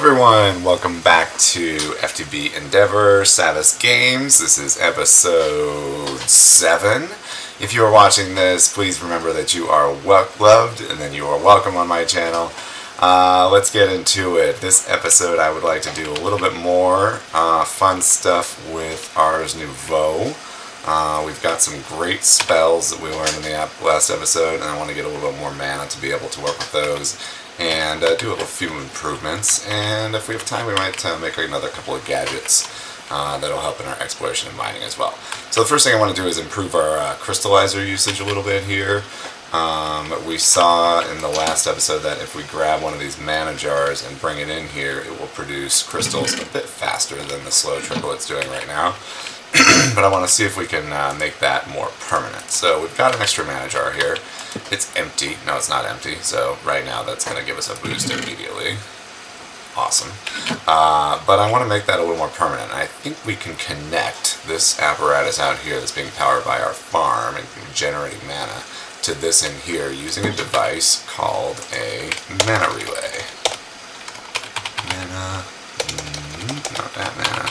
everyone, welcome back to FTB Endeavour, Savas Games. This is episode 7. If you are watching this, please remember that you are loved and then you are welcome on my channel. Let's get into it. This episode I would like to do a little bit more fun stuff with Ars Nouveau. We've got some great spells that we learned in the last episode, and I want to get a little bit more mana to be able to work with those and do a few improvements. And if we have time, we might make another couple of gadgets that'll help in our exploration and mining as well. So the first thing I want to do is improve our crystallizer usage a little bit here. We saw in the last episode that if we grab one of these mana jars and bring it in here, it will produce crystals a bit faster than the slow trickle it's doing right now. But I want to see if we can make that more permanent. So we've got an extra mana jar here. It's empty. No, it's not empty. So right now that's going to give us a boost immediately. Awesome. But I want to make that a little more permanent. I think we can connect this apparatus out here that's being powered by our farm and generating mana to this in here using a device called a mana relay. Not that mana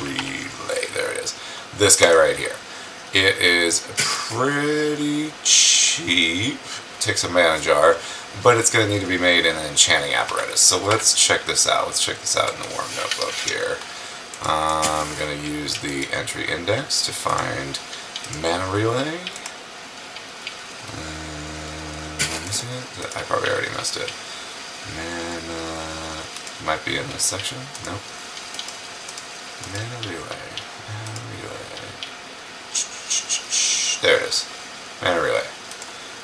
relay. There it is. This guy right here. It is pretty cheap. Takes a mana jar, but it's going to need to be made in an enchanting apparatus. So let's check this out. Let's check this out in the Worm Notebook here. I'm going to use the entry index to find mana relay. Am I missing it? I probably already missed it. Mana might be in this section. Nope. Mana relay. Mana relay. There it is. Mana relay.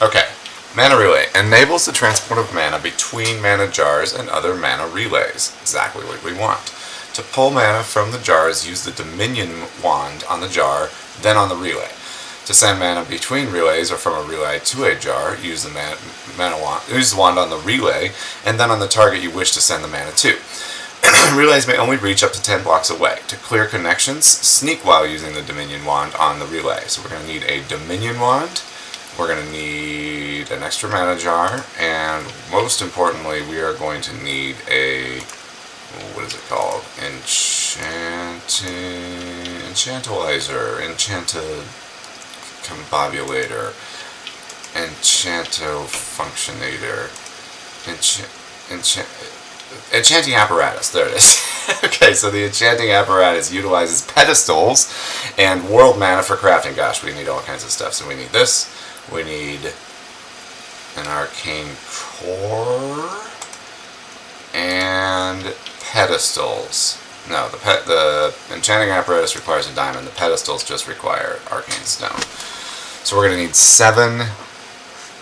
Okay. Mana relay enables the transport of mana between mana jars and other mana relays. Exactly what we want. To pull mana from the jars, use the Dominion wand on the jar, then on the relay. To send mana between relays or from a relay to a jar, use the wand on the relay, and then on the target you wish to send the mana to. Relays may only reach up to 10 blocks away. To clear connections, sneak while using the Dominion wand on the relay. So we're going to need a Dominion wand, we're going to need an extra mana jar, and most importantly we are going to need a, what is it called? Enchantalizer, enchanted combobulator, enchanto functionator, enchanting apparatus. There it is. Okay, so the enchanting apparatus utilizes pedestals and world mana for crafting. Gosh, we need all kinds of stuff. So we need this. We need an arcane core and pedestals. No, the enchanting apparatus requires a diamond. The pedestals just require arcane stone. So we're going to need 7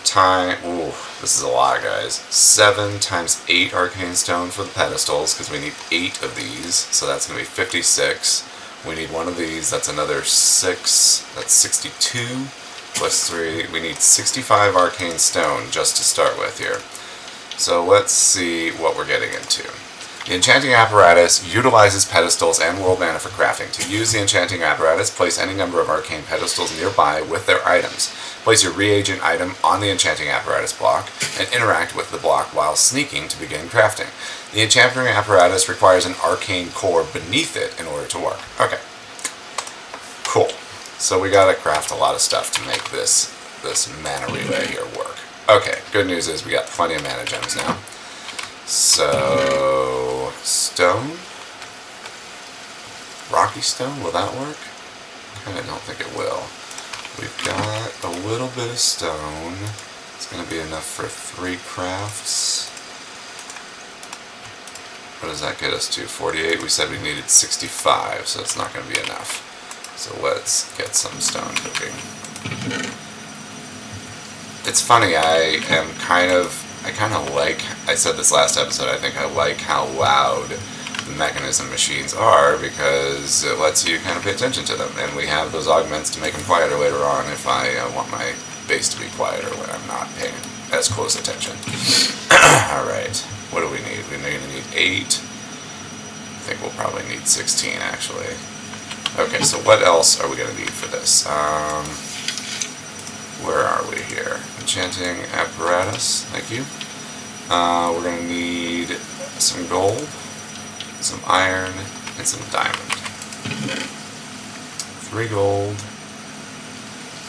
times... Ooh, this is a lot, guys. 7 times 8 arcane stone for the pedestals, because we need 8 of these. So that's going to be 56. We need one of these. That's another 6. That's 62. Plus 3. We need 65 arcane stone just to start with here. So let's see what we're getting into. The enchanting apparatus utilizes pedestals and world mana for crafting. To use the enchanting apparatus, place any number of arcane pedestals nearby with their items. Place your reagent item on the enchanting apparatus block and interact with the block while sneaking to begin crafting. The enchanting apparatus requires an arcane core beneath it in order to work. Okay. Cool. So we gotta craft a lot of stuff to make this mana relay here work. Okay, good news is we got plenty of mana gems now. So, stone? Rocky stone, will that work? I kinda don't think it will. We've got a little bit of stone. It's gonna be enough for 3 crafts. What does that get us to? 48? We said we needed 65, so it's not gonna be enough. So let's get some stone cooking. It's funny, I kind of like, I said this last episode, I think I like how loud the mechanism machines are because it lets you kind of pay attention to them, and we have those augments to make them quieter later on if I want my base to be quieter when I'm not paying as close attention. Alright, what do we need? We're going to need 8. I think we'll probably need 16 actually. Okay, so what else are we going to need for this? Where are we here? Enchanting apparatus, thank you. We're going to need some gold. some iron, and some diamond. 3 gold.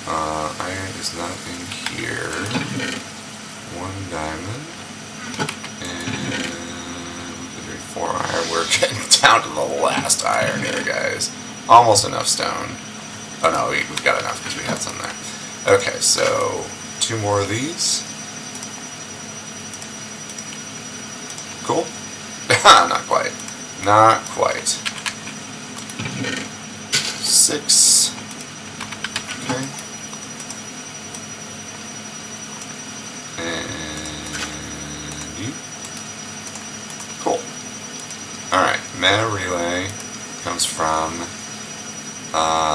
Iron is not in here. 1 diamond. And 3, 4 iron. We're getting down to the last iron here, guys. Almost enough stone. Oh no, we've got enough because we had some there. Okay, so 2 more of these. Cool. Not quite. Not quite. 6. Okay. And you. Cool. Alright, mana relay comes from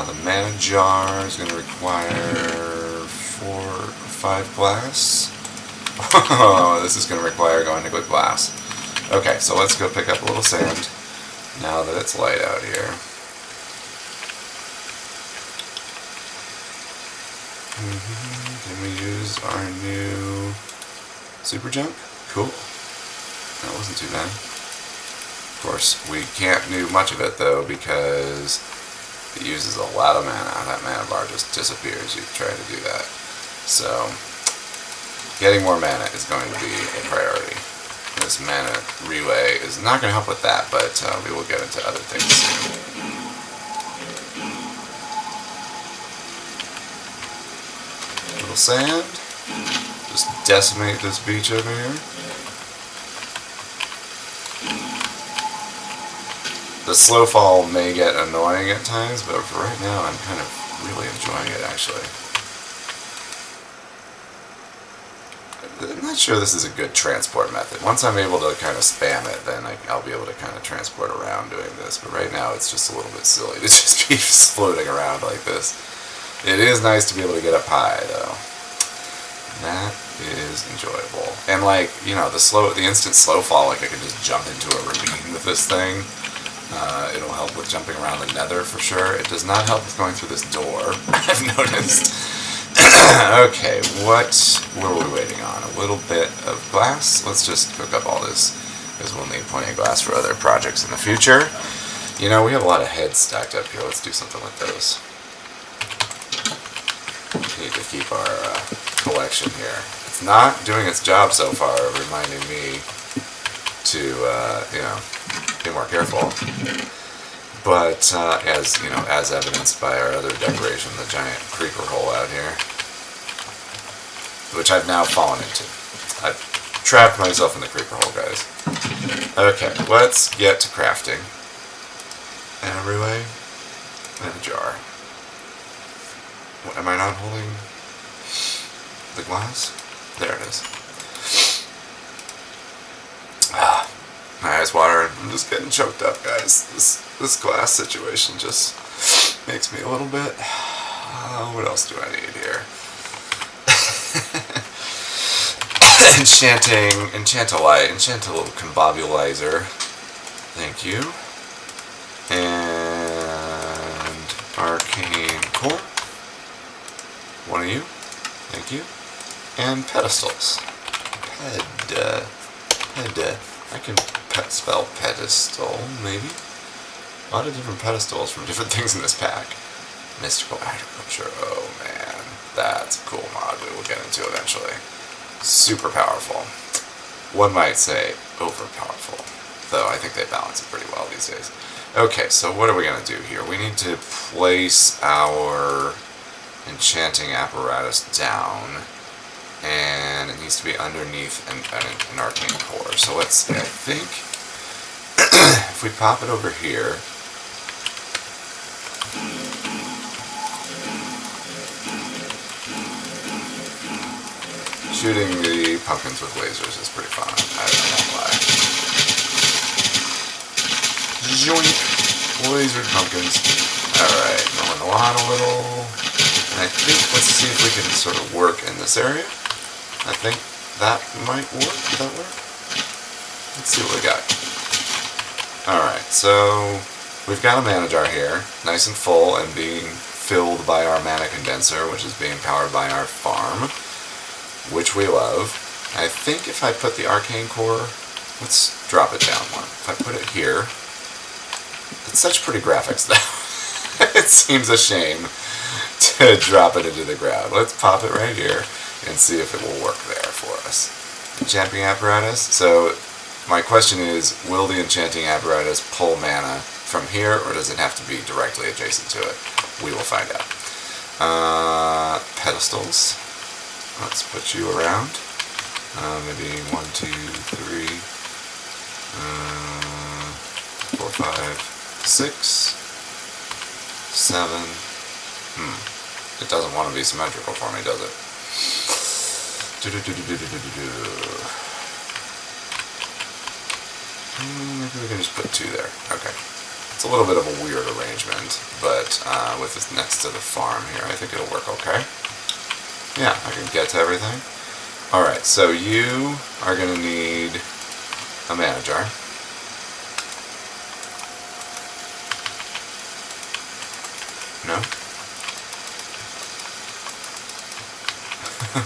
the mana jar is going to require 4 or 5 glass. Oh, this is going to require going to good glass. Okay, so let's go pick up a little sand now that it's light out here. Can we use our new super jump? Cool. That wasn't too bad. Of course, we can't do much of it though because it uses a lot of mana. That mana bar just disappears. You try to do that. So, getting more mana is going to be a priority. This mana relay is not going to help with that, but we will get into other things soon. Little sand. Just decimate this beach over here. The slow fall may get annoying at times, but for right now I'm kind of really enjoying it actually. I'm not sure this is a good transport method. Once I'm able to kind of spam it, then I'll be able to kind of transport around doing this. But right now it's just a little bit silly to just be floating around like this. It is nice to be able to get up high though. That is enjoyable. And like, you know, the instant slow fall, like I can just jump into a ravine with this thing. It'll help with jumping around the nether for sure. It does not help with going through this door, I've noticed. Okay, what were we waiting on? A little bit of glass. Let's just cook up all this, because we'll need plenty of glass for other projects in the future. You know, we have a lot of heads stacked up here. Let's do something with those. We need to keep our collection here. It's not doing its job so far, reminding me to, you know, be more careful. But as you know, as evidenced by our other decoration, the giant creeper hole out here, which I've now fallen into. I've trapped myself in the creeper hole, guys. Okay, let's get to crafting. And a relay, and a jar. What, am I not holding the glass? There it is. My eyes watering. I'm just getting choked up, guys. This glass situation just makes me a little bit. What else do I need here? Enchant a little combobulizer. Thank you. And arcane core. One of you. Thank you. And pedestals. I can spell pedestal, maybe? A lot of different pedestals from different things in this pack. Mystical agriculture, oh man. That's a cool mod we will get into eventually. Super powerful. One might say overpowerful, though I think they balance it pretty well these days. Okay, so what are we going to do here? We need to place our enchanting apparatus down, and it needs to be underneath an arcane core. So let's see, I think if we pop it over here, shooting the pumpkins with lasers is pretty fun, I don't know why. Joink! Lasered pumpkins. Alright, mowing the lawn a little. And I think, let's see if we can sort of work in this area. I think that might work. Did that work? Let's see what we got. Alright, so we've got a mana jar here, nice and full and being filled by our mana condenser, which is being powered by our farm, which we love. I think if I put the arcane core, let's drop it down one. If I put it here, It's such pretty graphics though. It seems a shame to drop it into the ground. Let's pop it right here and see if it will work there for us. Enchanting apparatus. So my question is, will the enchanting apparatus pull mana from here, or does it have to be directly adjacent to it? We will find out. Pedestals. Let's put you around. Maybe 1, 2, 3, 4, 5, 6, 7. It doesn't want to be symmetrical for me, does it? Maybe we can just put 2 there. Okay. It's a little bit of a weird arrangement, but with this next to the farm here, I think it'll work okay. Yeah, I can get to everything. Alright, so you are going to need a mana jar. No?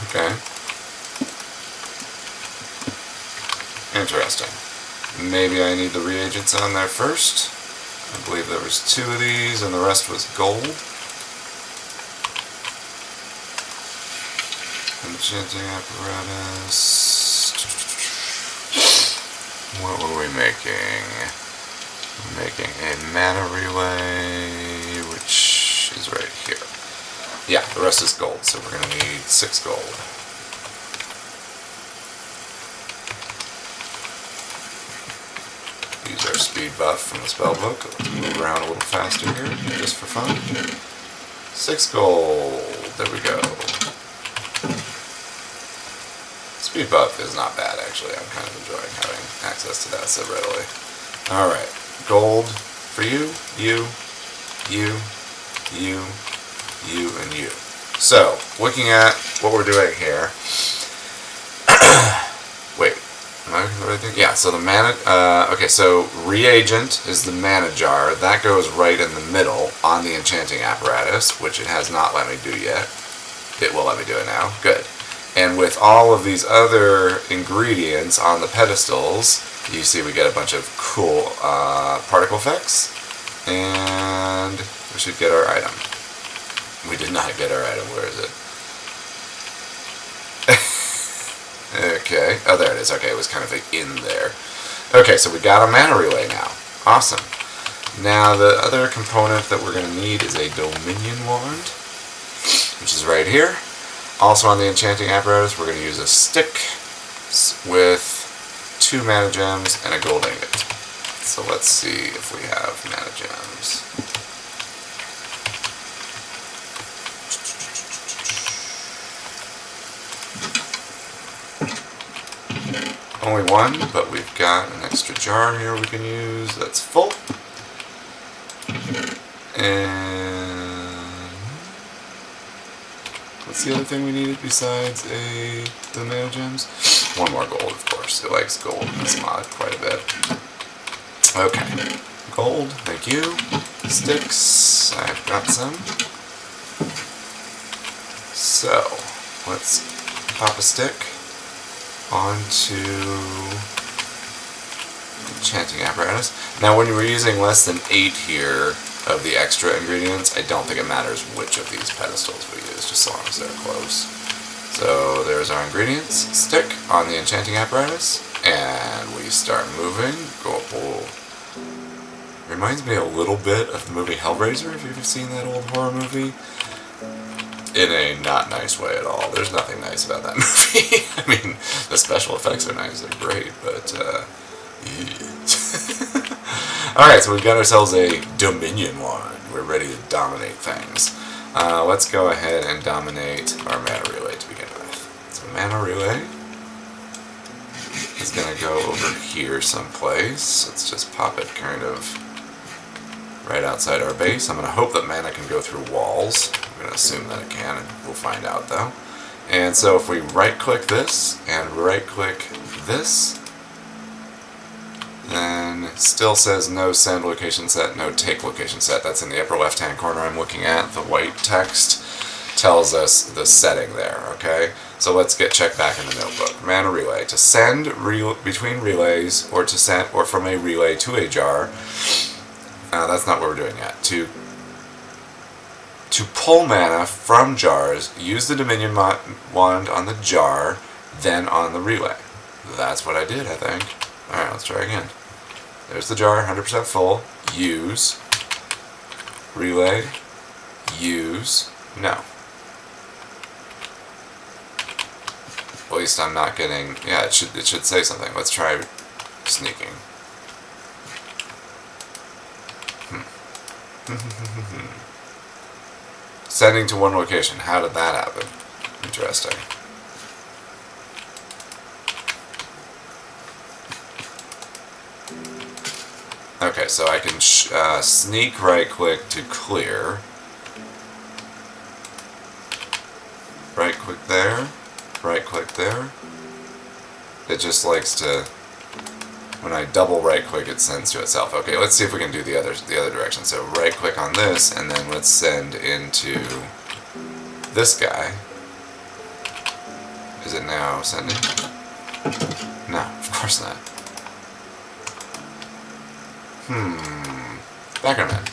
Okay. Interesting. Maybe I need the reagents on there first. I believe there was 2 of these and the rest was gold. Enchanting apparatus. What were we making? We're making a mana relay, which is right here. Yeah, the rest is gold, so we're going to need 6 gold. Use our speed buff from the spellbook. Let's move around a little faster here, just for fun. 6 gold. There we go. Speed buff is not bad, actually. I'm kind of enjoying having access to that so readily. Alright. Gold for you, you, and you. So, looking at what we're doing here. Wait. Am I looking at the right thing? Yeah, so the mana... okay, so reagent is the mana jar. That goes right in the middle on the enchanting apparatus, which it has not let me do yet. It will let me do it now. Good. And with all of these other ingredients on the pedestals, you see we get a bunch of cool particle effects. And we should get our item. We did not get our item. Where is it? Okay. Oh, there it is. Okay, it was kind of like in there. Okay, so we got a mana relay now. Awesome. Now the other component that we're going to need is a Dominion Wand, which is right here. Also on the enchanting apparatus, we're going to use a stick with 2 mana gems and a gold ingot. So let's see if we have mana gems. Only 1, but we've got an extra jar here we can use that's full. And what's the other thing we needed besides the mana gems? 1 more gold, of course. It likes gold in this mod quite a bit. Okay. Gold, thank you. Sticks, I've got some. So, let's pop a stick onto enchanting apparatus. Now when we're using less than 8 here of the extra ingredients, I don't think it matters which of these pedestals we use, just so long as they're close. So there's our ingredients, stick on the enchanting apparatus, and we start moving. Go. Reminds me a little bit of the movie Hellraiser, if you've seen that old horror movie. In a not nice way at all. There's nothing nice about that movie. I mean, the special effects are nice, they're great, but yeah. Alright, so we've got ourselves a Dominion Wand. We're ready to dominate things. Let's go ahead and dominate our mana relay to begin with. So mana relay is going to go over here someplace. Let's just pop it kind of right outside our base. I'm going to hope that mana can go through walls. I'm going to assume that it can, and we'll find out though. And so if we right-click this and right-click this, then it still says no send location set, no take location set. That's in the upper left-hand corner I'm looking at. The white text tells us the setting there, okay? So let's get checked back in the notebook. Mana relay. To send between relays, or to send, or from a relay to a jar, That's not what we're doing yet. To pull mana from jars, use the Dominion wand on the jar, then on the relay. That's what I did, I think. Alright, let's try again. There's the jar, 100% full. Use. Relay. Use. No. At least I'm not getting... Yeah, it should say something. Let's try sneaking. Sending to one location. How did that happen? Interesting. Okay, so I can sneak right-click to clear. Right-click there. Right-click there. It just likes to... When I double right-click, it sends to itself. Okay, let's see if we can do the other direction. So right-click on this, and then let's send into this guy. Is it now sending? No, of course not. Back in a minute.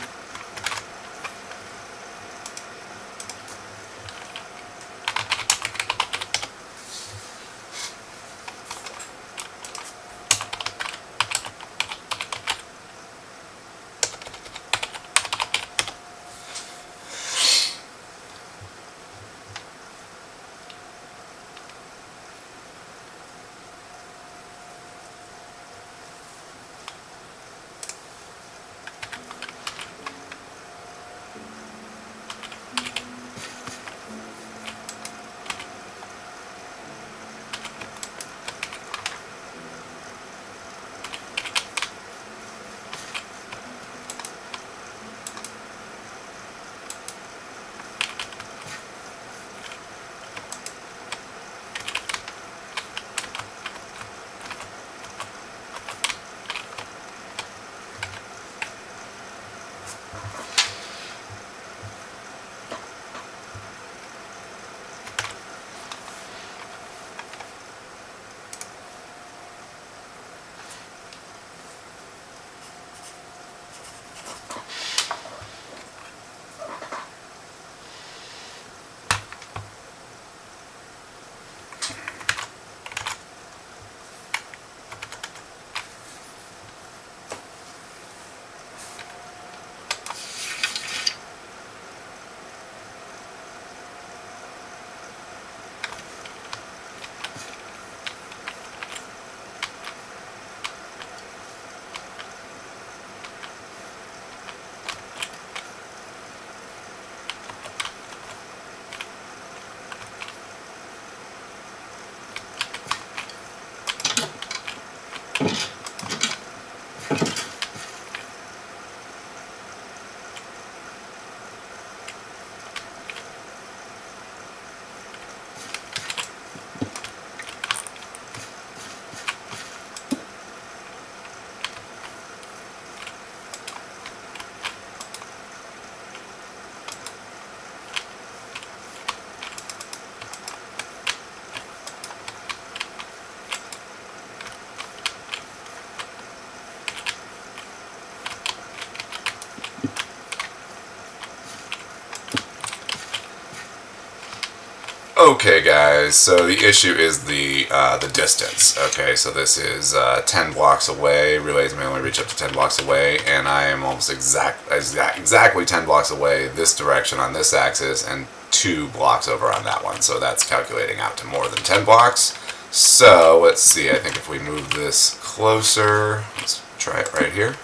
Okay, guys, so the issue is the distance. Okay, so this is 10 blocks away. Relays may only reach up to 10 blocks away, and I am almost exactly 10 blocks away this direction on this axis, and 2 blocks over on that one. So that's calculating out to more than 10 blocks. So let's see, I think if we move this closer, let's try it right here,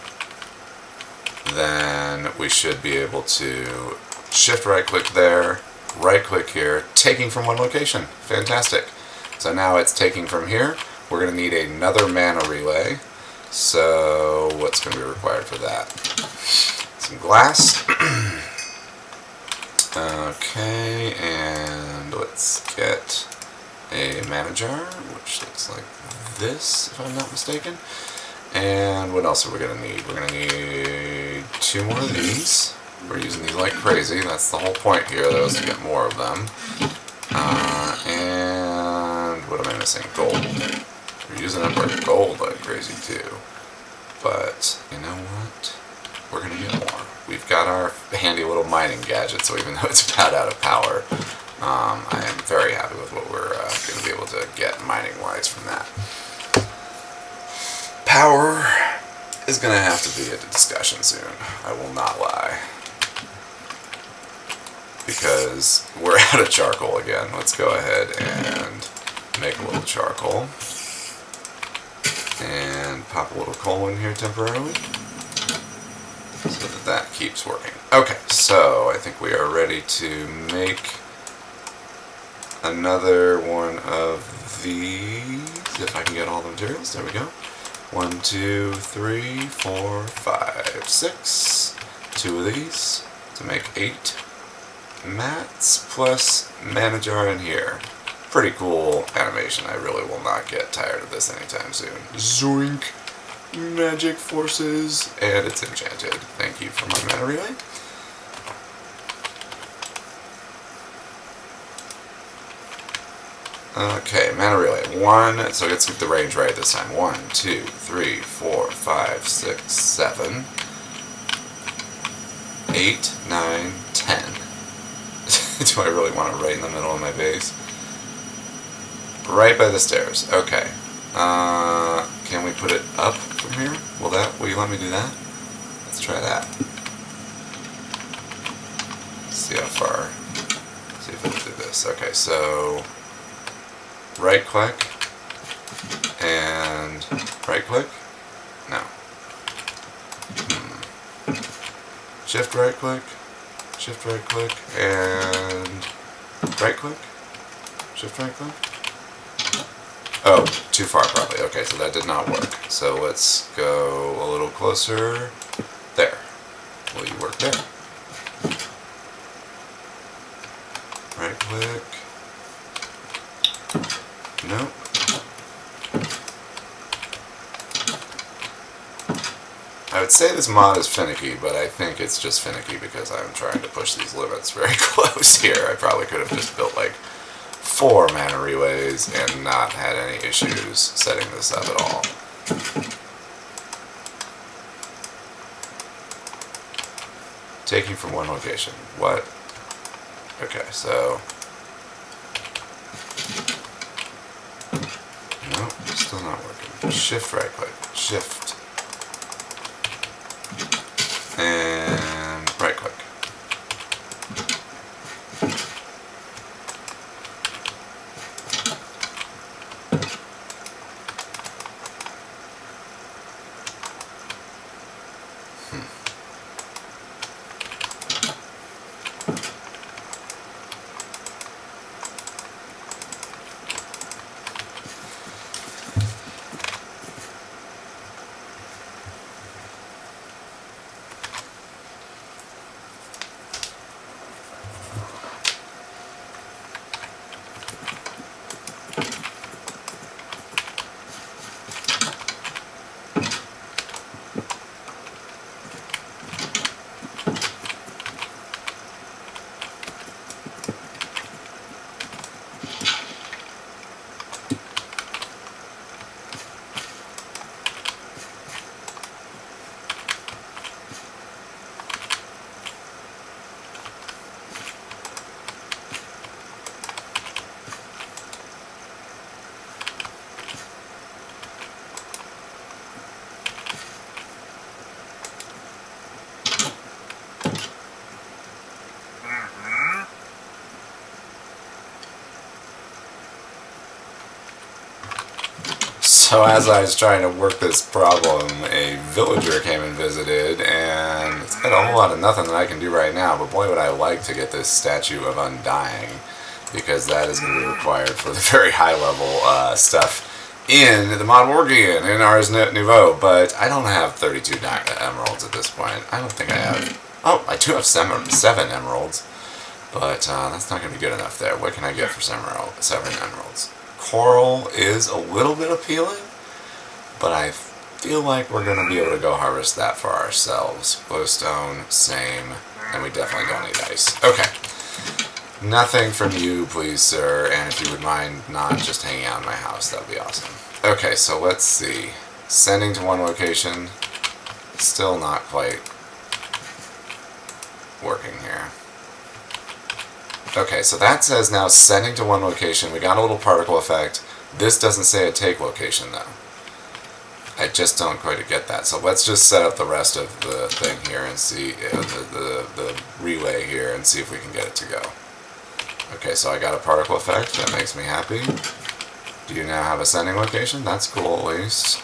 then we should be able to shift right click there, right click here, taking from one location. Fantastic. So now it's taking from here. We're going to need another mana relay. So what's going to be required for that? Some glass. Okay, and let's get a mana jar, which looks like this, if I'm not mistaken. And what else are we going to need? We're going to need 2 more of these. We're using these like crazy. That's the whole point here, though, is to get more of them. And what am I missing? Gold. We're using up our gold like crazy, too. But, you know what? we're going to get more. We've got our handy little mining gadget, so even though it's about out of power, I am very happy with what we're going to be able to get mining-wise from that. Power is going to have to be a discussion soon. I will not lie. Because we're out of charcoal again. Let's go ahead and make a little charcoal. And pop a little coal in here temporarily. So that keeps working. Okay, so I think we are ready to make another one of these. If I can get all the materials. There we go. 1, 2, 3, 4, 5, 6. 2 of these to make 8 mats plus mana jar in here. Pretty cool animation. I really will not get tired of this anytime soon. Zoink! Magic forces, and it's enchanted. Thank you for my mana relay. Okay, mana relay. 1, so let's get the range right this time. 1, 2, 3, 4, 5, 6, 7, 8, 9, 10. Do I really want it right in the middle of my base? Right by the stairs. Okay. Can we put it up from here? Will you let me do that? Let's try that. See how far. See if we can do this. Okay, so right click and right click. No. Shift right click. Shift right click and right click. Shift right click. Oh, too far probably. Okay, so that did not work. So let's go a little closer. There. Will you work there? Right click. Nope. I would say this mod is finicky, but I think it's just finicky because I'm trying to push these limits very close here. I probably could have just built like 4 mana relays and not had any issues setting this up at all. Taking from one location. What? Okay, so... Nope, still not working. Shift right click. Shift. And right click. So as I was trying to work this problem, a villager came and visited, and it's got a whole lot of nothing that I can do right now, but boy would I like to get this statue of Undying, because that is going to be required for the very high level stuff in the mod Wargian, in Ars Nouveau, but I don't have 32 emeralds at this point. I don't think I have... Oh, I do have 7 emeralds, but that's not going to be good enough there. What can I get for 7 emeralds? Coral is a little bit appealing, but I feel like we're going to be able to go harvest that for ourselves. Glowstone, same, and we definitely don't need ice. Okay, nothing from you, please, sir, and if you would mind not just hanging out in my house, that would be awesome. Okay, so let's see. Sending to one location, still not quite working here. Okay, so that says now sending to one location. We got a little particle effect. This doesn't say a take location though. I just don't quite get that. So let's just set up the rest of the thing here and see the relay here and see if we can get it to go. Okay, so I got a particle effect. That makes me happy. Do you now have a sending location? That's cool at least.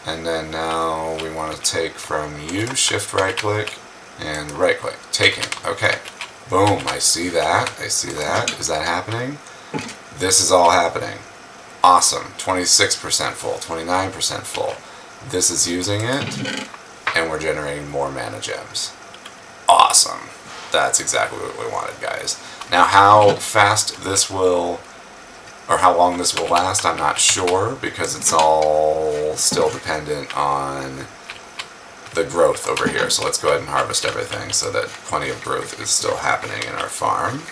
And then now we want to take from you, shift right click, and right click. Taking. Okay. Boom. I see that. I see that. Is that happening? This is all happening. Awesome. 26% full. 29% full. This is using it, and we're generating more mana gems. Awesome. That's exactly what we wanted, guys. Now how fast this will, or how long this will last, I'm not sure, because it's all still dependent on the growth over here. So let's go ahead and harvest everything so that plenty of growth is still happening in our farm.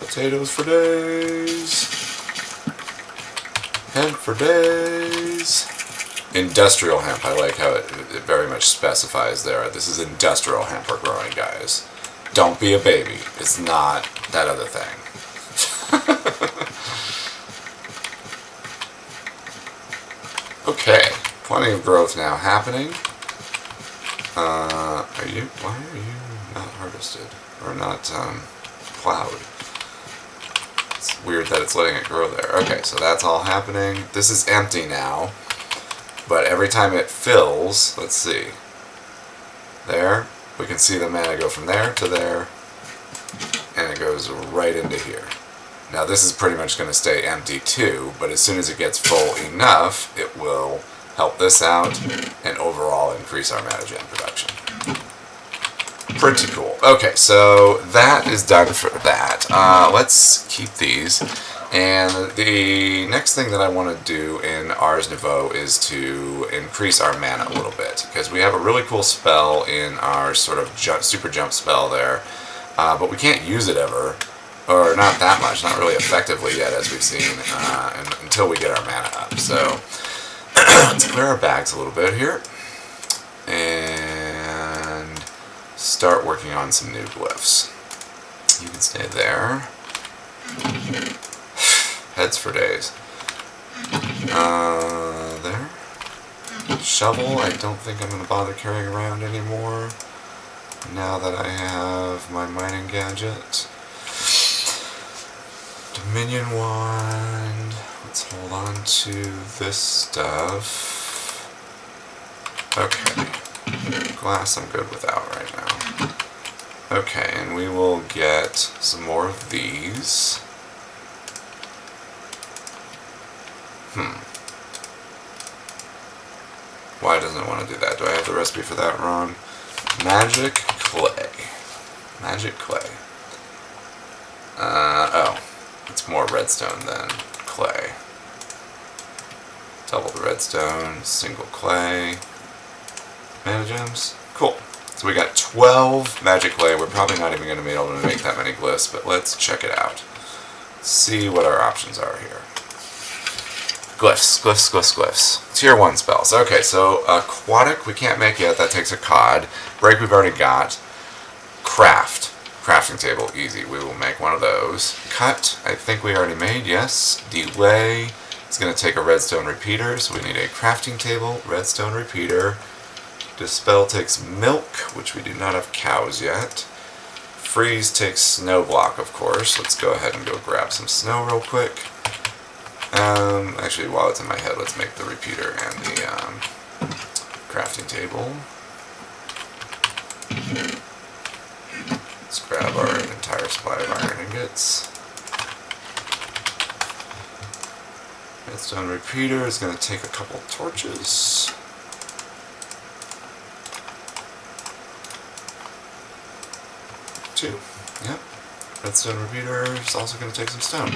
Potatoes for days. Hemp for days. Industrial hemp. I like how it very much specifies there. This is industrial hemp we're growing, guys. Don't be a baby. It's not that other thing. Okay. Plenty of growth now happening. Why are you not harvested? Or not plowed? It's weird that it's letting it grow there. Okay, so that's all happening. This is empty now. But every time it fills, let's see. There, we can see the mana go from there to there. And it goes right into here. Now this is pretty much going to stay empty too, but as soon as it gets full enough, it will help this out and overall increase our mana gem production. Pretty cool. Okay, so that is done for that. Let's keep these. And the next thing that I want to do in Ars Nouveau is to increase our mana a little bit, because we have a really cool spell in our sort of super jump spell there, but we can't use it ever, or not that much, not really effectively yet, as we've seen, until we get our mana up. So let's clear our bags a little bit here and start working on some new glyphs. You can stay there. Heads for days. There. Shovel, I don't think I'm going to bother carrying around anymore now that I have my mining gadget. Dominion wand. Let's hold on to this stuff. Okay. Glass I'm good without right now. Okay, and we will get some more of these. Why doesn't it want to do that? Do I have the recipe for that wrong? Magic clay. Magic clay. Oh. It's more redstone than clay. Double the redstone, single clay. Mana gems. Cool. So we got 12 magic clay. We're probably not even going to be able to make that many glyphs, but let's check it out. See what our options are here. Glyphs, glyphs, glyphs, glyphs. Tier 1 spells. Okay, so aquatic we can't make yet. That takes a cod. Break we've already got. Craft. Crafting table, easy. We will make one of those. Cut, I think we already made, yes. Delay. It's going to take a redstone repeater, so we need a crafting table, redstone repeater. Dispel takes milk, which we do not have cows yet. Freeze takes snow block, of course. Let's go ahead and go grab some snow real quick. Actually, while it's in my head, let's make the repeater and the crafting table. Let's grab our entire supply of iron ingots. Redstone repeater is going to take a couple torches. Two. Yep. Redstone repeater is also going to take some stone.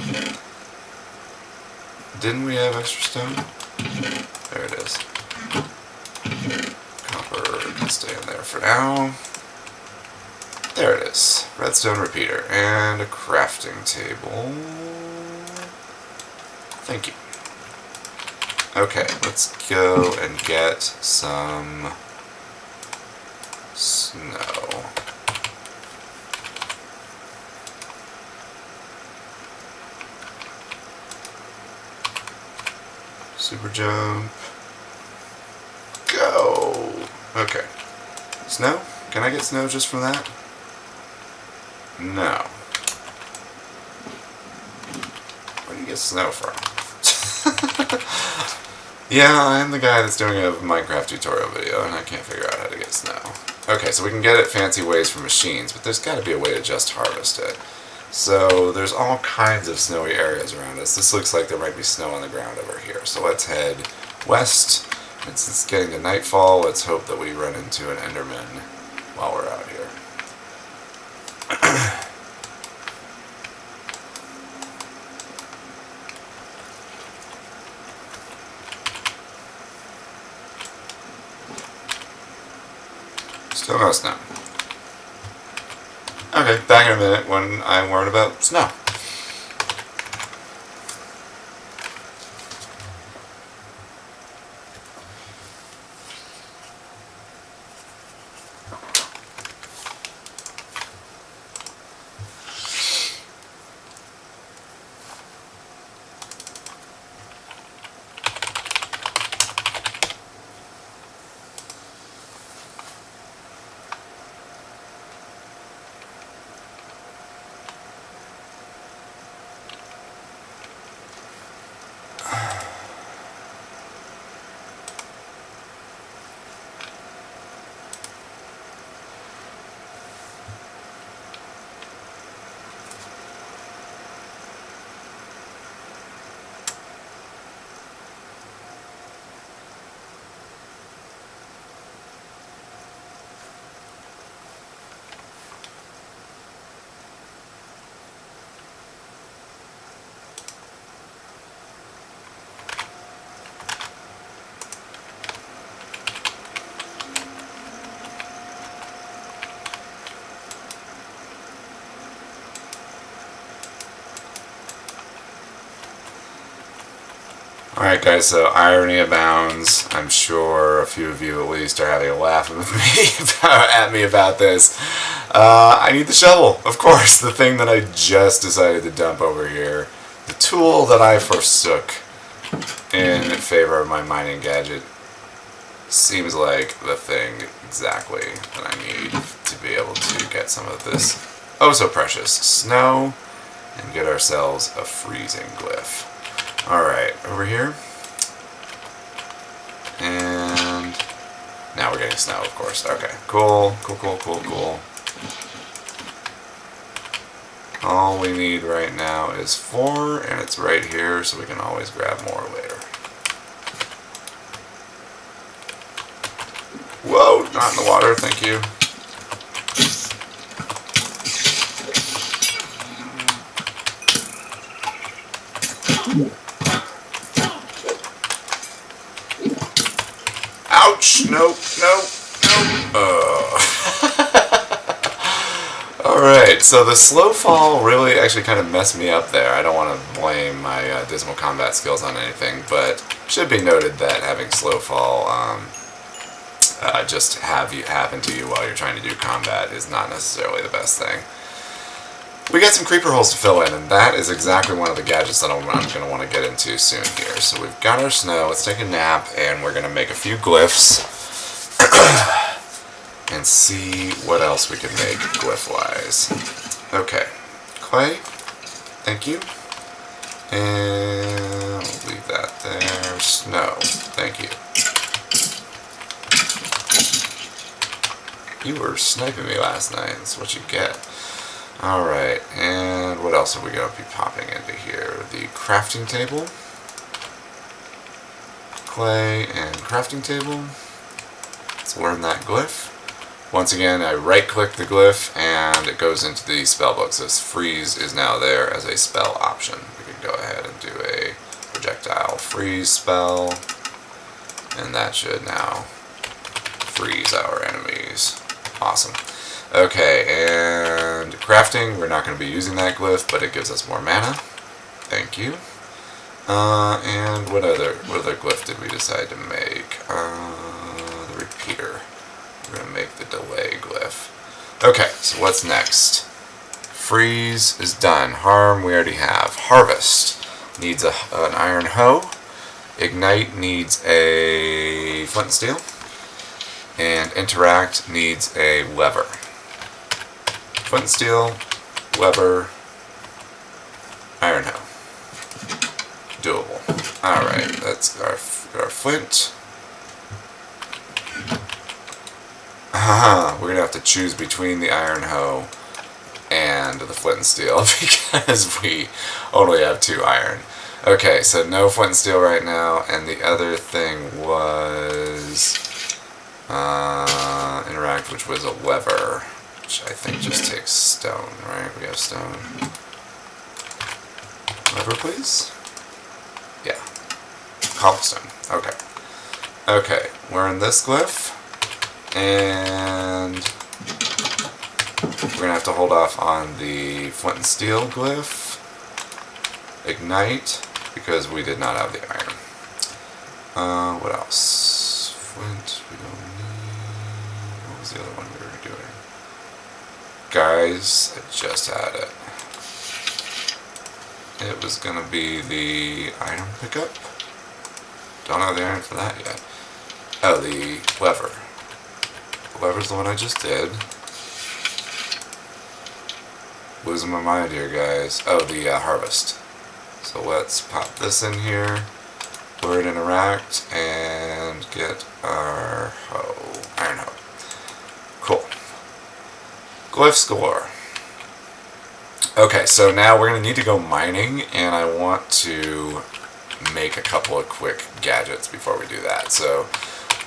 Didn't we have extra stone? There it is. Copper can stay in there for now. There it is. Redstone repeater and a crafting table. Thank you. Okay, let's go and get some snow. Super jump. Go! Okay. Snow? Can I get snow just from that? No. Where do you get snow from? Yeah, I am the guy that's doing a Minecraft tutorial video and I can't figure out how to get snow. Okay, so we can get it fancy ways from machines, but there's got to be a way to just harvest it. So there's all kinds of snowy areas around us. This looks like there might be snow on the ground over here. So let's head west. Since it's getting to nightfall, let's hope that we run into an Enderman while we're out here. Still no snow. Okay, back in a minute when I'm worried about snow. Alright guys, so irony abounds. I'm sure a few of you at least are having a laugh at me about this. I need the shovel, of course, the thing that I just decided to dump over here. The tool that I forsook in favor of my mining gadget seems like the thing exactly that I need to be able to get some of this oh so precious snow and get ourselves a freezing glyph. Alright, over here. And now we're getting snow, of course. Okay, cool. All we need right now is 4, and it's right here, so we can always grab more later. Whoa, not in the water, thank you. Ouch! Nope. Alright, so the slow fall really actually kind of messed me up there. I don't want to blame my dismal combat skills on anything, but it should be noted that having slow fall just have you happen to you while you're trying to do combat is not necessarily the best thing. We got some creeper holes to fill in, and that is exactly one of the gadgets that I'm going to want to get into soon here. So we've got our snow, let's take a nap, and we're going to make a few glyphs and see what else we can make glyph-wise. Okay, clay, thank you, and we'll leave that there. Snow, thank you. You were sniping me last night, that's what you get. Alright, and what else are we going to be popping into here? The crafting table. Clay and crafting table. Let's learn that glyph. Once again, I right-click the glyph and it goes into the spell book. So this freeze is now there as a spell option. We can go ahead and do a projectile freeze spell, and that should now freeze our enemies. Awesome. Okay, and crafting, we're not going to be using that glyph, but it gives us more mana. Thank you. And what other glyph did we decide to make? The repeater. We're going to make the delay glyph. Okay, so what's next? Freeze is done. Harm we already have. Harvest needs an iron hoe. Ignite needs a flint and steel. And interact needs a lever. Flint and steel, lever, iron hoe. Doable. Alright, that's our flint. We're going to have to choose between the iron hoe and the flint and steel because we only have 2 iron. Okay, so no flint and steel right now, and the other thing was interact, which was a lever, which I think just takes stone, right? We have stone. Lever, please? Yeah. Cobblestone. Okay. Okay, we're in this glyph, and we're going to have to hold off on the flint and steel glyph. Ignite, because we did not have the iron. What else? Flint, we don't need... What was the other one we were doing? Guys, I just had it. It was going to be the item pickup. Don't have the iron for that yet. Oh, the lever. The lever's the one I just did. Losing my mind here, guys. Oh, the harvest. So let's pop this in here, word interact, and get our hoe, iron hoe. Cool. Glyphs galore. Okay, so now we're going to need to go mining, and I want to make a couple of quick gadgets before we do that. So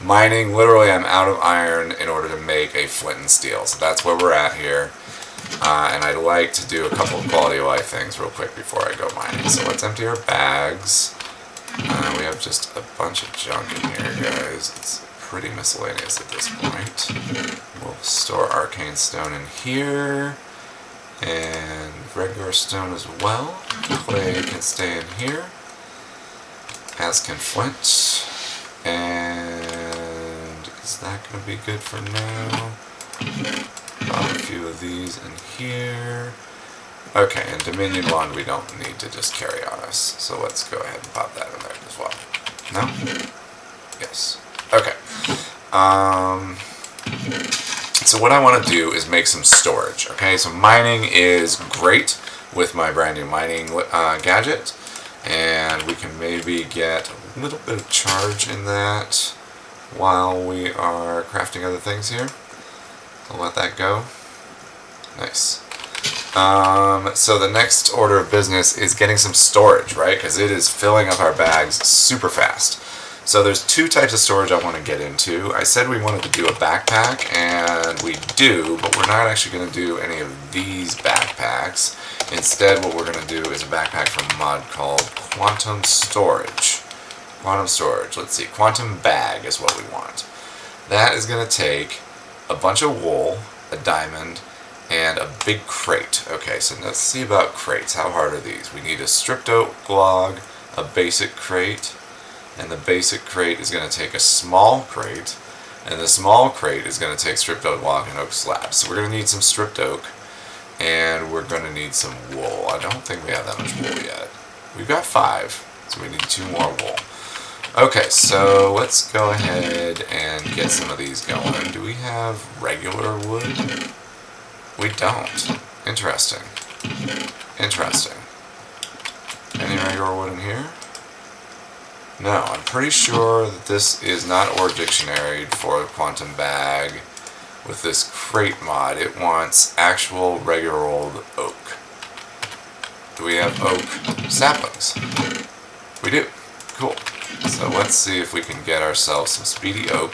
mining, literally I'm out of iron in order to make a flint and steel. So that's where we're at here. And I'd like to do a couple of quality of life things real quick before I go mining. So let's empty our bags. We have just a bunch of junk in here, guys. It's pretty miscellaneous at this point. We'll store arcane stone in here. And regular stone as well. Clay can stay in here. As can flint. And is that going to be good for now? Pop a few of these in here. Okay, and Dominion 1 we don't need to just carry on us. So let's go ahead and pop that in there as well. No? Yes. Okay. So what I want to do is make some storage. Okay, so mining is great with my brand new mining gadget. And we can maybe get a little bit of charge in that while we are crafting other things here. I'll let that go. Nice. So the next order of business is getting some storage, right? Because it is filling up our bags super fast. So there's 2 types of storage I want to get into. I said we wanted to do a backpack, and we do, but we're not actually going to do any of these backpacks. Instead, what we're going to do is a backpack from a mod called Quantum Storage. Quantum Storage. Let's see. Quantum Bag is what we want. That is going to take a bunch of wool, a diamond, and a big crate. Okay, so let's see about crates. How hard are these? We need a stripped oak log, a basic crate, and the basic crate is going to take a small crate, and the small crate is going to take stripped oak log and oak slabs. So we're going to need some stripped oak, and we're going to need some wool. I don't think we have that much wool yet. We've got 5, so we need 2 more wool. Okay, so let's go ahead and get some of these going. Do we have regular wood? We don't. Interesting. Interesting. Any regular wood in here? No, I'm pretty sure that this is not Ore Dictionary for the Quantum Bag with this crate mod. It wants actual regular old oak. Do we have oak saplings? We do. Cool. So let's see if we can get ourselves some speedy oak.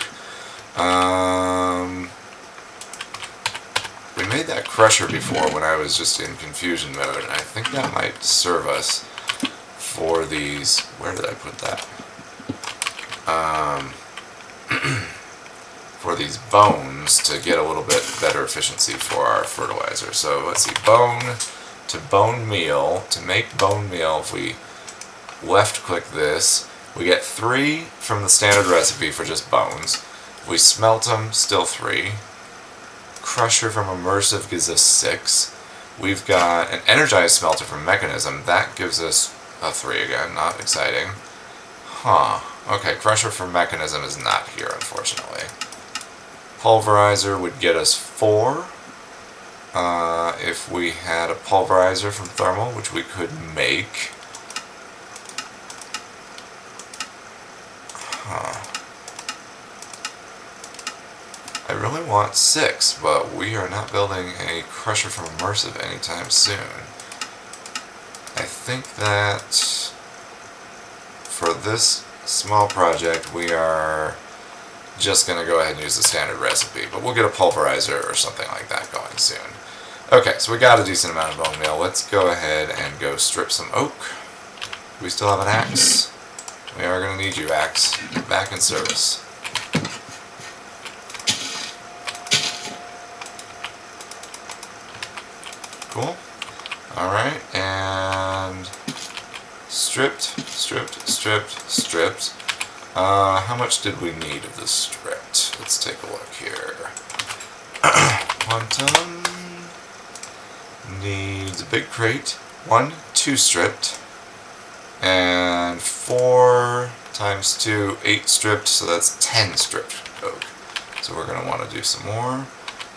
We made that crusher before when I was just in confusion mode, and I think that might serve us for these. Where did I put that? For these bones to get a little bit better efficiency for our fertilizer. So let's see, bone to bone meal. To make bone meal, if we left click this, we get 3 from the standard recipe for just bones. If we smelt them, still 3. crusher from immersive gives us 6. We've got an energized smelter from mechanism. That gives us a 3 again. Not exciting. Huh. Okay, crusher from mechanism is not here, unfortunately. Pulverizer would get us 4. If we had a pulverizer from thermal, which we could make. Huh. I really want 6, but we are not building a crusher from immersive anytime soon. I think that for this small project we are just going to go ahead and use the standard recipe, but we'll get a pulverizer or something like that going soon. Okay, so we got a decent amount of bone meal. Let's go ahead and go strip some oak. We still have an axe. We are going to need you, axe. Get back in service. Cool. Alright, and stripped, stripped, stripped, stripped. How much did we need of this stripped? Let's take a look here. 1 ton needs a big crate. 1, 2 stripped. And 4 times 2, 8 stripped, so that's 10 stripped oak. So we're going to want to do some more.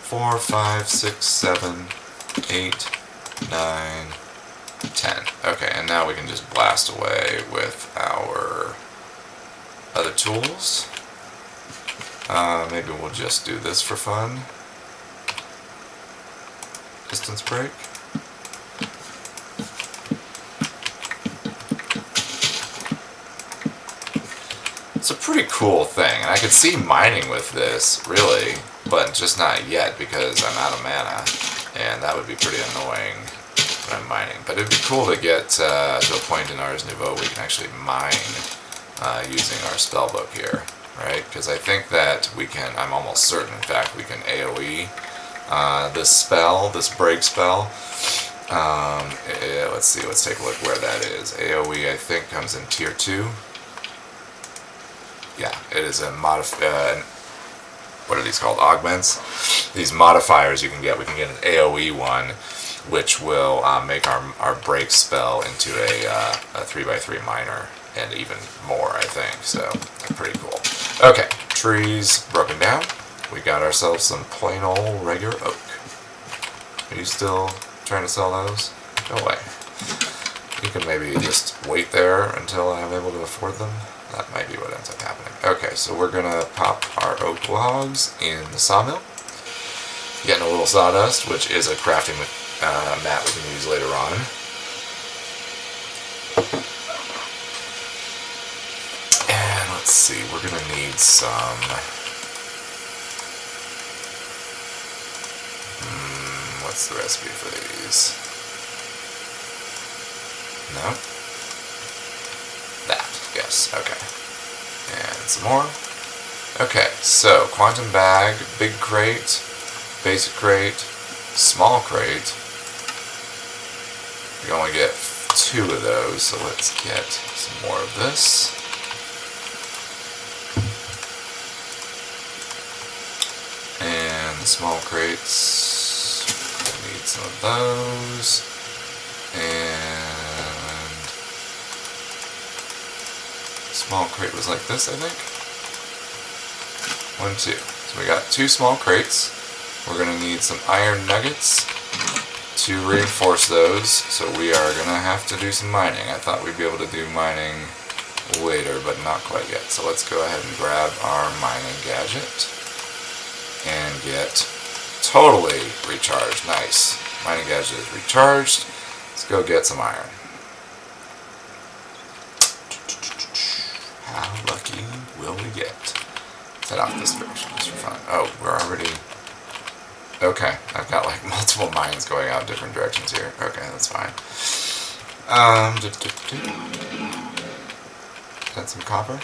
4, 5, 6, 7, 8, 9, 10. Okay, and now we can just blast away with our other tools. Maybe we'll just do this for fun. Distance break. It's a pretty cool thing, and I could see mining with this, really, but just not yet because I'm out of mana, and that would be pretty annoying when I'm mining. But it'd be cool to get to a point in Ars Nouveau where we can actually mine using our spellbook here, right? Because I think that we can, I'm almost certain, in fact, we can AoE this spell, this break spell. Let's see, let's take a look where that is. AoE, I think, comes in tier 2. Yeah, it is a what are these called? Augments. These modifiers you can get. We can get an AoE one, which will make our break spell into a 3x3 miner, and even more, I think. So, pretty cool. Okay, trees broken down. We got ourselves some plain old regular oak. Are you still trying to sell those? Go away. You can maybe just wait there until I'm able to afford them. That might be what ends up happening. Okay, so we're gonna pop our oak logs in the sawmill. Getting a little sawdust, which is a crafting mat we can use later on. And let's see, we're gonna need some... what's the recipe for these? No? That, yes, okay. And some more. Okay, so quantum bag, big crate, basic crate, small crate. We only get 2 of those, so let's get some more of this. And the small crates, I need some of those. And small crate was like this, I think. 1, 2. So we got 2 small crates. We're going to need some iron nuggets to reinforce those, so we are going to have to do some mining. I thought we'd be able to do mining later, but not quite yet. So let's go ahead and grab our mining gadget and get totally recharged. Nice. Mining gadget is recharged. Let's go get some iron. How lucky will we get? Let's head off this direction just for fun. Oh, we're already... Okay, I've got like multiple mines going out different directions here. Okay, that's fine. Got some copper.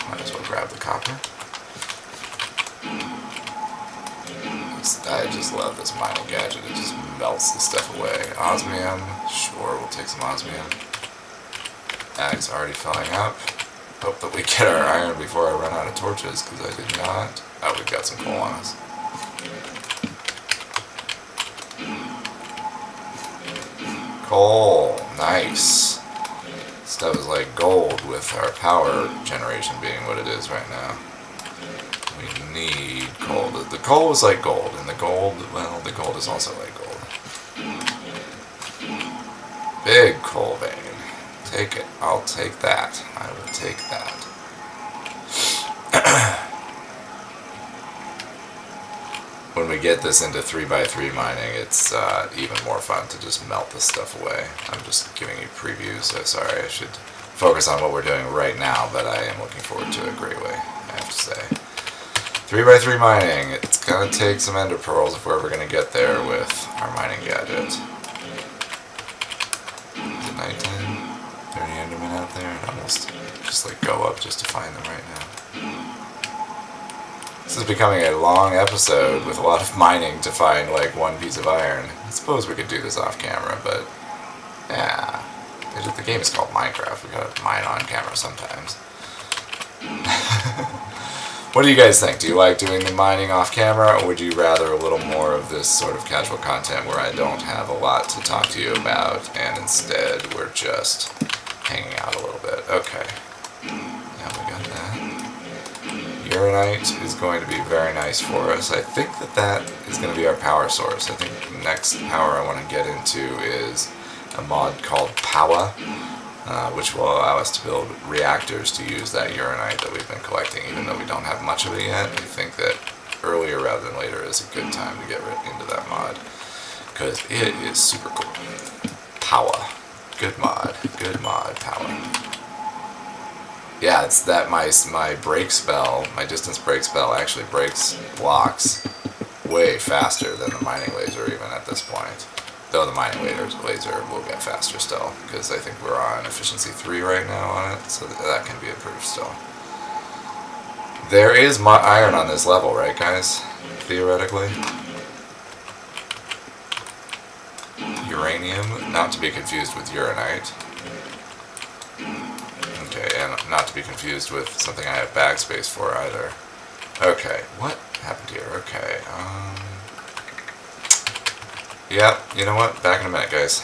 Might as well grab the copper. I just love this mining gadget. It just melts the stuff away. Osmium. Sure, we'll take some osmium. Ag's already filling up. Hope that we get our iron before I run out of torches, because I did not. Oh, we've got some coal on us. Coal. Nice. Stuff is like gold with our power generation being what it is right now. We need coal. The coal is like gold, and the gold, well, the gold is also like gold. Big coal vein. Take it. I'll take that. I will take that. When we get this into 3x3 mining, it's even more fun to just melt this stuff away. I'm just giving you previews, so sorry, I should focus on what we're doing right now, but I am looking forward to a great way, I have to say. 3x3 mining, it's going to take some ender pearls if we're ever going to get there with our mining gadget. Is it nighttime? Are there any endermen out there? I'd almost just like go up just to find them right now. This is becoming a long episode with a lot of mining to find like one piece of iron. I suppose we could do this off camera, but yeah. The game is called Minecraft. We gotta mine on camera sometimes. What do you guys think? Do you like doing the mining off camera, or would you rather a little more of this sort of casual content where I don't have a lot to talk to you about and instead we're just hanging out a little bit? Okay. Yeah, we got that. Uranite is going to be very nice for us. I think that is going to be our power source. I think the next power I want to get into is a mod called Power, which will allow us to build reactors to use that uranite that we've been collecting, even though we don't have much of it yet. I think that earlier rather than later is a good time to get into that mod, because it is super cool. Power. Good mod. Good mod, Power. Yeah, it's that my break spell, my distance break spell actually breaks blocks way faster than the mining laser even at this point. Though the mining laser will get faster still, because I think we're on efficiency 3 right now on it, so that can be improved still. There is iron on this level, right guys? Theoretically. Uranium, not to be confused with uranite. Okay, and not to be confused with something I have backspace for either. Okay, what happened here? Okay, yeah, you know what? Back in a minute, guys.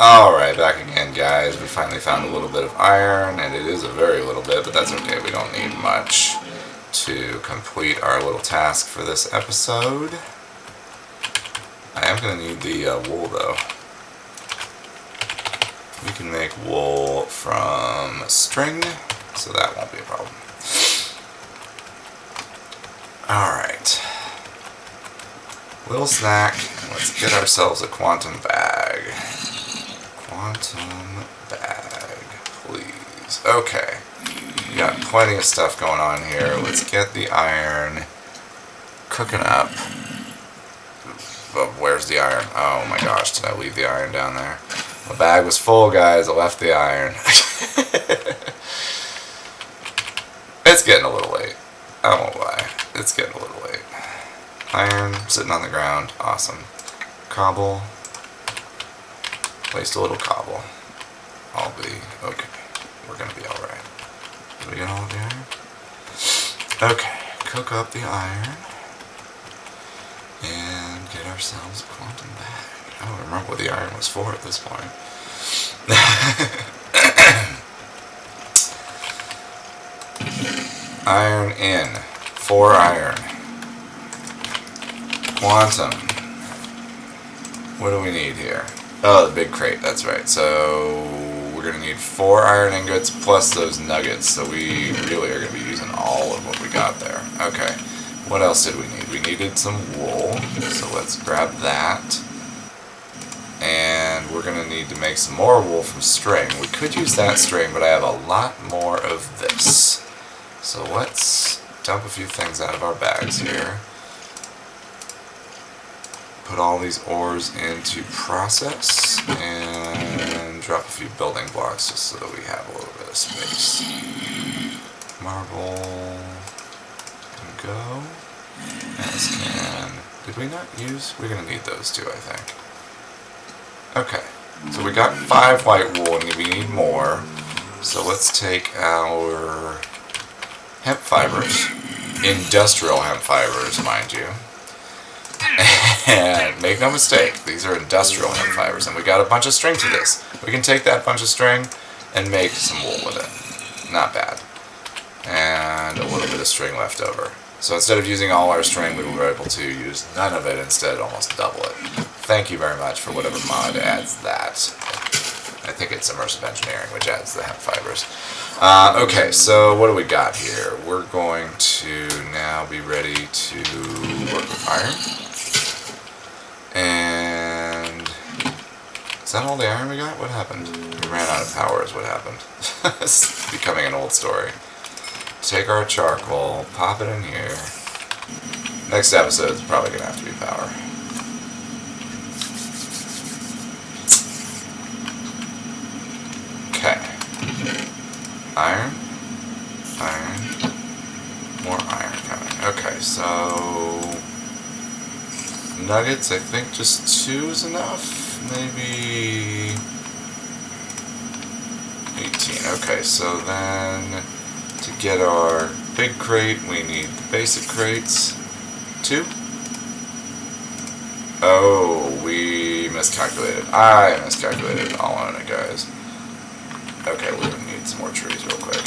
Alright, back again guys. We finally found a little bit of iron, and it is a very little bit, but that's okay. We don't need much to complete our little task for this episode. I am going to need the wool though. We can make wool from string, so that won't be a problem. Alright. Little snack, and let's get ourselves a quantum bag. Quantum bag, please. Okay. We got plenty of stuff going on here. Let's get the iron cooking up. But where's the iron? Oh my gosh, did I leave the iron down there? My bag was full, guys. I left the iron. It's getting a little late. I won't lie. It's getting a little late. Iron sitting on the ground. Awesome. Cobble. Placed a little cobble. I'll be okay. We're gonna be alright. Did we get all of the iron? Okay. Cook up the iron. And get ourselves a quantum bag. I don't remember what the iron was for at this point. Iron in. 4 iron. Quantum. What do we need here? Oh, the big crate, that's right. So we're going to need 4 iron ingots plus those nuggets. So we really are going to be using all of what we got there. Okay. What else did we need? We needed some wool. So let's grab that. And we're going to need to make some more wool from string. We could use that string, but I have a lot more of this. So let's dump a few things out of our bags here. Put all these ores into process and drop a few building blocks just so that we have a little bit of space. Marble can go. As can... Did we not use? We're going to need those too, I think. Okay, so we got 5 white wool and we need more. So let's take our hemp fibers, industrial hemp fibers, mind you. And make no mistake, these are industrial hemp fibers, and we got a bunch of string to this. We can take that bunch of string and make some wool with it. Not bad. And a little bit of string left over. So instead of using all our string, we were able to use none of it, instead almost double it. Thank you very much for whatever mod adds that. I think it's immersive engineering, which adds the hemp fibers. Okay, so what do we got here? We're going to now be ready to work with iron. And is that all the iron we got? What happened? We ran out of power is what happened. It's becoming an old story. Take our charcoal, pop it in here. Next episode is probably going to have to be power. Okay. Iron. Iron. More iron coming. Okay, so... nuggets, I think just 2 is enough. Maybe... 18. Okay, so then... to get our big crate, we need the basic crates. 2? Oh, we miscalculated. I miscalculated. I'll own it, guys. Okay, we're gonna need some more trees real quick.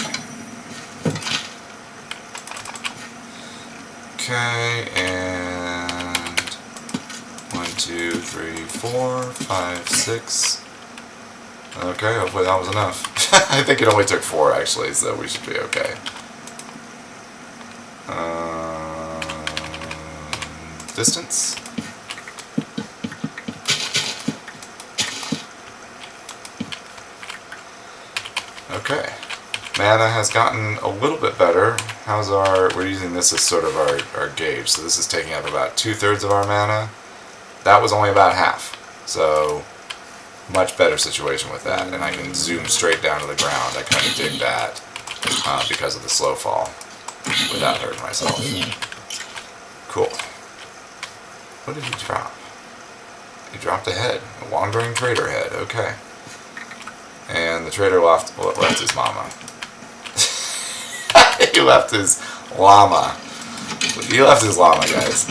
Okay, and 1, 2, 3, 4, 5, 6. Okay, hopefully that was enough. I think it only took 4 actually, so we should be okay. Distance. Okay. Mana has gotten a little bit better. How's our... we're using this as sort of our gauge. So this is taking up about 2/3 of our mana. That was only about half. So, much better situation with that. And I can zoom straight down to the ground. I kind of dig that because of the slow fall without hurting myself. Cool. What did he drop? He dropped a head. A wandering trader head. Okay. And the trader left his mama. He left his llama. He left his llama, guys.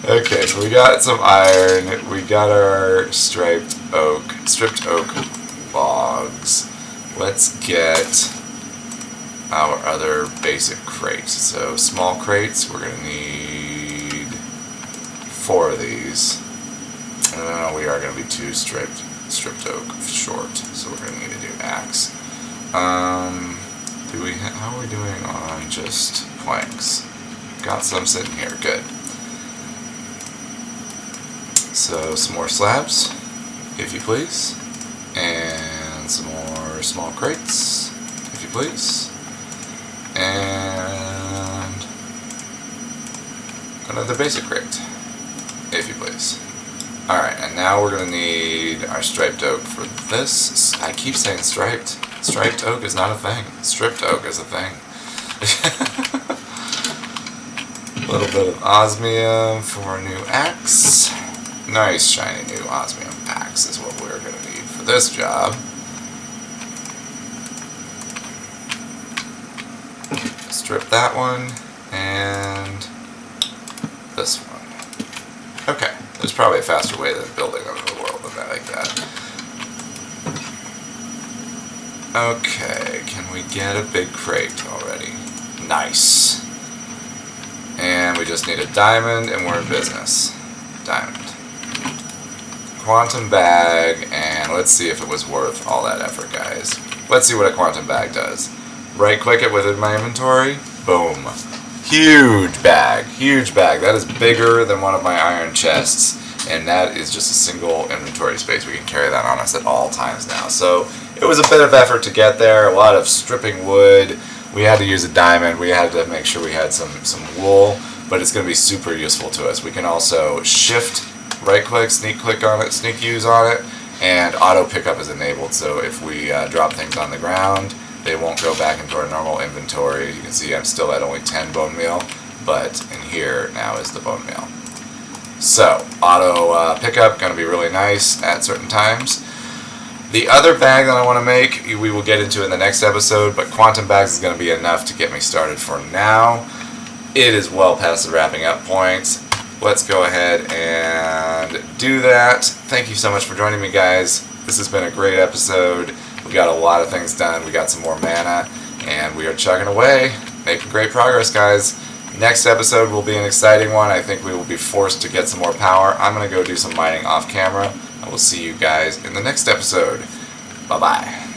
Okay, so we got some iron. We got our stripped oak logs. Let's get our other basic crates. So small crates, we're gonna need 4 of these. We are gonna be 2 stripped oak short, so we're gonna need to do axe. How are we doing on just planks? Got some sitting here, good. So some more slabs, if you please, and some more small crates, if you please, and another basic crate, if you please. Alright, and now we're going to need our striped oak for this. I keep saying striped. Striped oak is not a thing. Stripped oak is a thing. A little bit of osmium for a new axe. Nice shiny new osmium axe is what we're going to need for this job. Strip that one and this one. Okay, there's probably a faster way than building them in the world than that, like that. Okay, can we get a big crate already? Nice. And we just need a diamond and we're in business. Diamond. Quantum bag, and let's see if it was worth all that effort, guys. Let's see what a quantum bag does. Right click it within my inventory. Boom. Huge bag. Huge bag. That is bigger than one of my iron chests. And that is just a single inventory space. We can carry that on us at all times now. So it was a bit of effort to get there. A lot of stripping wood. We had to use a diamond. We had to make sure we had some wool. But it's going to be super useful to us. We can also shift, right click, sneak click on it, sneak use on it. And auto pickup is enabled. So if we drop things on the ground, they won't go back into our normal inventory. You can see I'm still at only 10 bone meal, but in here now is the bone meal. So, auto pickup, going to be really nice at certain times. The other bag that I want to make, we will get into in the next episode, but quantum bags is going to be enough to get me started for now. It is well past the wrapping up point. Let's go ahead and do that. Thank you so much for joining me, guys. This has been a great episode. We got a lot of things done. We got some more mana, and we are chugging away, making great progress, guys. Next episode will be an exciting one. I think we will be forced to get some more power. I'm going to go do some mining off camera. I will see you guys in the next episode. Bye-bye.